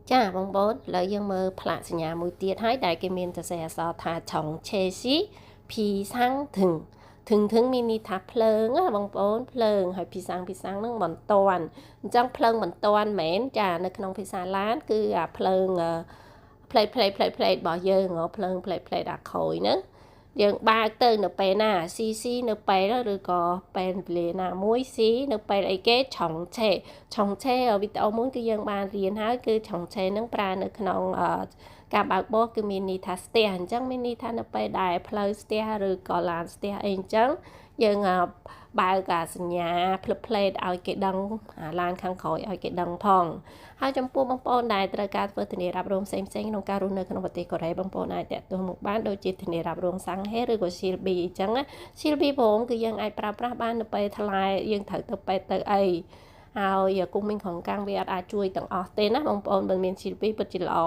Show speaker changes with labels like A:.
A: ចាបងប្អូនឥឡូវយើងមើលផ្លាកសញ្ញាមួយទៀតហើយដែលគេមានសរសេរអក្សរថាឆុងឆេស៊ីភីសាំងធឹងមានន័យថាភ្លើងណាបងប្អូនភ្លើងហើយភីសាំងហ្នឹងបន្ទាន់អញ្ចឹងភ្លើងបន្ទាន់មែនចានៅក្នុងភាសាឡានគឺអាភ្លើងផ្លេតរបស់យើងភ្លើងផ្លេតអាខូចហ្នឹងយើងបើកទៅនៅពេលណាស៊ីនៅពេលឬក៏ពេលវេលាណាមួយស៊ីនៅពេលអីគេឆុងឆេវីដេអូមួយគឺយើងបានរៀនហើយគឺឆុងឆេនឹងប្រើនៅក្នុងការបើកបរគឺមានន័យថាស្ទះអញ្ចឹងមានន័យថានៅពេលដែលផ្លូវស្ទះឬក៏ឡានស្ទះអីអញ្ចឹងយើងបើកអាសញ្ញាភ្លឹបផ្លេតឲ្យគេដឹងឡានខាងក្រោយឲ្យគេដឹងផងហើយចំពោះបងប្អូនដែលត្រូវការធ្វើធានារ៉ាប់រងផ្សេងក្នុងការរស់នៅក្នុងប្រទេសកូរ៉េបងប្អូនអាចតាក់ទងមកបានដូចជាធានារ៉ាប់រងសាំងហេឬក៏ Shilby អញ្ចឹង Shilby ព្រមគឺយើងអាចប្រើប្រាស់បាននៅពេលថ្លៃយើងត្រូវទៅពេទ្យទៅអីហើយគុំមីងក្នុងកាំងវាអាចជួយទាំងអស់ទេណាបងប្អូនបើមាន Shilby ពិតជាល្អ